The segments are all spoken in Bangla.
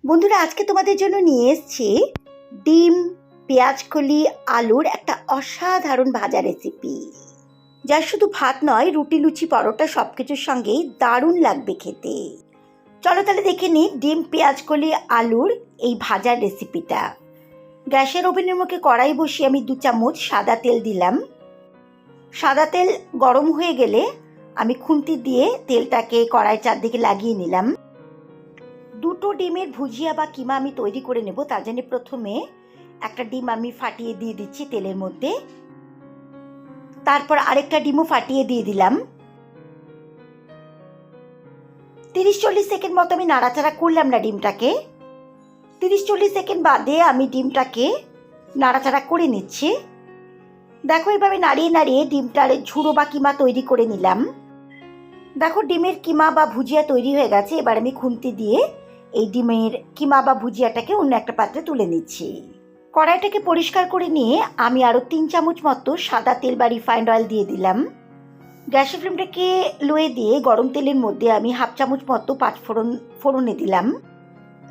বন্ধুরা, আজকে তোমাদের জন্য নিয়ে এসেছি ডিম, পেঁয়াজকলি, আলুর একটা অসাধারণ ভাজা রেসিপি, যা শুধু ভাত নয়, রুটি, লুচি, পরোটা সব কিছুর সঙ্গেই দারুণ লাগবে খেতে। চলো তাহলে দেখে নিই ডিম, পেঁয়াজকলি, আলুর এই ভাজার রেসিপিটা। গ্যাসের ওভেনের মুখে কড়াই বসিয়ে আমি 2 চামচ সাদা তেল দিলাম। সাদা তেল গরম হয়ে গেলে আমি খুন্তি দিয়ে তেলটাকে কড়াই চারদিকে লাগিয়ে নিলাম। 2টো ডিমের ভুজিয়া বা কিমা আমি তৈরি করে নেব। তার জন্য প্রথমে একটা ডিম আমি ফাটিয়ে দিয়ে দিচ্ছি তেলের মধ্যে, তারপর আরেকটা ডিমও ফাটিয়ে দিয়ে দিলাম। 30-40 সেকেন্ড মতো আমি নাড়াচাড়া করলাম না ডিমটাকে। 30-40 সেকেন্ড বাদে আমি ডিমটাকে নাড়াচাড়া করে নিচ্ছি। দেখো, এইভাবে নাড়িয়ে নাড়িয়ে ডিমটার ঝুড়ো বা কিমা তৈরি করে নিলাম। দেখো, ডিমের কিমা বা ভুজিয়া তৈরি হয়ে গেছে। এবার আমি খুন্তি দিয়ে এই ডিমের কিমা বা ভুজিয়াটাকে অন্য একটা পাত্রে তুলে নিচ্ছি। কড়াইটাকে পরিষ্কার করে নিয়ে আমি আরও 3 চামচ মতো সাদা তেল বা রিফাইন্ড অয়েল দিয়ে দিলাম। গ্যাসের ফ্লেমটাকে লোয়ে দিয়ে গরম তেলের মধ্যে আমি 1/2 চামচ মতো ফোড়নে দিলাম।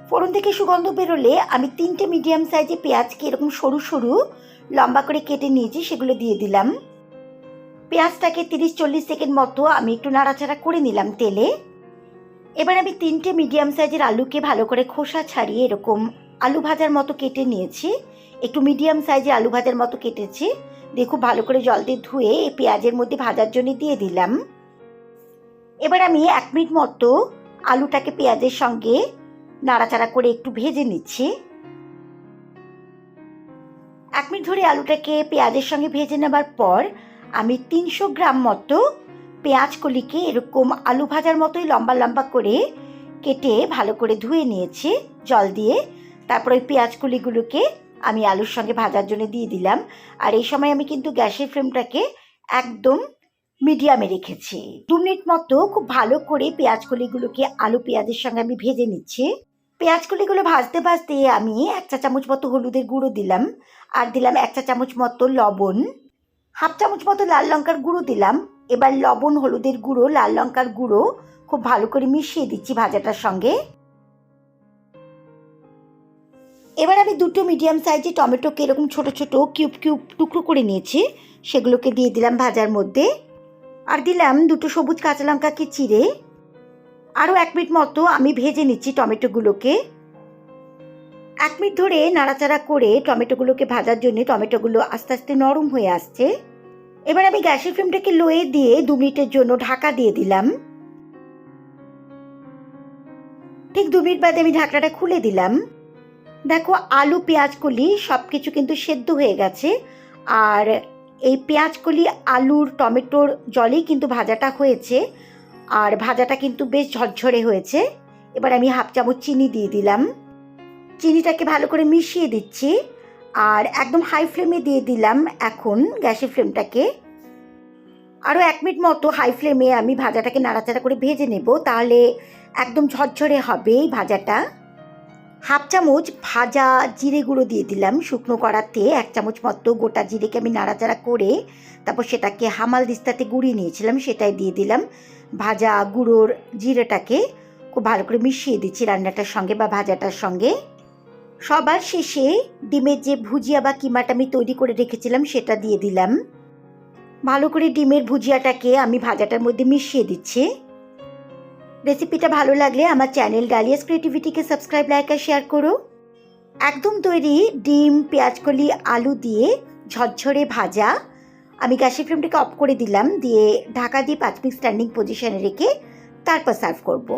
ফোড়ন থেকে সুগন্ধ বেরোলে আমি 3টে মিডিয়াম সাইজে পেঁয়াজকে এরকম সরু সরু লম্বা করে কেটে নিয়েছি, সেগুলো দিয়ে দিলাম। পেঁয়াজটাকে 30-40 সেকেন্ড মতো আমি একটু নাড়াচাড়া করে নিলাম তেলে। এবার আমি 3টে মিডিয়াম সাইজের আলুকে ভালো করে খোসা ছাড়িয়ে এরকম আলু ভাজার মতো কেটে নিয়েছি। একটু মিডিয়াম সাইজের আলু ভাজার মতো কেটেছি। দেখো, ভালো করে জল দিয়ে ধুয়ে এই পেঁয়াজের মধ্যে ভাজার জন্য দিয়ে দিলাম। এবার আমি 1 মিনিট মতো আলুটাকে পেঁয়াজের সঙ্গে নাড়াচাড়া করে একটু ভেজে নিচ্ছি। 1 মিনিট ধরে আলুটাকে পেঁয়াজের সঙ্গে ভেজে নেবার পর আমি 300 গ্রাম মতো পেঁয়াজকলিকে এরকম আলু ভাজার মতোই লম্বা লম্বা করে কেটে ভালো করে ধুয়ে নিয়েছি জল দিয়ে। তারপর ওই পেঁয়াজকলিগুলোকে আমি আলুর সঙ্গে ভাজার জন্য দিয়ে দিলাম। আর এই সময় আমি কিন্তু গ্যাসের ফ্লেমটাকে একদম মিডিয়ামে রেখেছি। 2 মিনিট মতো খুব ভালো করে পেঁয়াজকলিগুলোকে আলু পেঁয়াজের সঙ্গে আমি ভেজে নিচ্ছি। পেঁয়াজকলিগুলো ভাজতে ভাজতে আমি 1 চা চামচ মতো হলুদের গুঁড়ো দিলাম, আর দিলাম 1 চা চামচ মতো লবণ, 1/2 চামচ মতো লাল লঙ্কার গুঁড়ো দিলাম। এবার লবণ, হলুদের গুঁড়ো, লাল লঙ্কার গুঁড়ো খুব ভালো করে মিশিয়ে দিচ্ছি ভাজাটার সঙ্গে। এবার আমি 2টো মিডিয়াম সাইজে টমেটোকে এরকম ছোট ছোট কিউব কিউব টুকরো করে নিয়েছি, সেগুলোকে দিয়ে দিলাম ভাজার মধ্যে। আর দিলাম 2টো সবুজ কাঁচা লঙ্কাকে চিড়ে। আরও 1 মিনিট মতো আমি ভেজে নিচ্ছি টমেটোগুলোকে। 1 মিনিট ধরে নাড়াচাড়া করে টমেটোগুলোকে ভাজার জন্য টমেটোগুলো আস্তে আস্তে নরম হয়ে আসছে। এবার আমি গ্যাসের ফ্লেমটাকে লোয়ে দিয়ে 2 মিনিটের জন্য ঢাকা দিয়ে দিলাম। ঠিক 2 মিনিট বাদে আমি ঢাকনাটা খুলে দিলাম। দেখো, আলু, পেঁয়াজকলি সব কিছু কিন্তু সেদ্ধ হয়ে গেছে। আর এই পেঁয়াজকলি, আলুর, টমেটোর জলেই কিন্তু ভাজাটা হয়েছে। আর ভাজাটা কিন্তু বেশ ঝরঝরে হয়েছে। এবার আমি 1/2 চামচ চিনি দিয়ে দিলাম। চিনিটাকে ভালো করে মিশিয়ে দিচ্ছি। আর একদম হাই ফ্লেমে দিয়ে দিলাম এখন গ্যাসের ফ্লেমটাকে। আরও 1 মিনিট মতো হাই ফ্লেমে আমি ভাজাটাকে নাড়াচাড়া করে ভেজে নেব, তাহলে একদম ঝরঝরে হবে এই ভাজাটা। 1/2 চামচ ভাজা জিরে গুঁড়ো দিয়ে দিলাম শুকনো কড়াতে। 1 চামচ মতো গোটা জিরেকে আমি নাড়াচাড়া করে তারপর সেটাকে হামাল দিস্তাতে গুঁড়িয়ে নিয়েছিলাম, সেটাই দিয়ে দিলাম। ভাজা গুঁড়োর জিরেটাকে খুব ভালো করে মিশিয়ে দিচ্ছি রান্নাটার সঙ্গে বা ভাজাটার সঙ্গে। সবার শেষে ডিমের যে ভুজিয়া বা কিমাটা আমি তৈরি করে রেখেছিলাম সেটা দিয়ে দিলাম। ভালো করে ডিমের ভুজিয়াটাকে আমি ভাজাটার মধ্যে মিশিয়ে দিচ্ছি। রেসিপিটা ভালো লাগলে আমার চ্যানেল ডালিয়াস ক্রিয়েটিভিটিকে সাবস্ক্রাইব, লাইক আর শেয়ার করো। একদম তৈরি ডিম, পেঁয়াজকলি, আলু দিয়ে ঝরঝরে ভাজা। আমি গ্যাসের ফ্লেমটাকে অফ করে দিলাম, দিয়ে ঢাকা দিয়ে 5 মিনিট স্ট্যান্ডিং পজিশনে রেখে তারপর সার্ভ করব।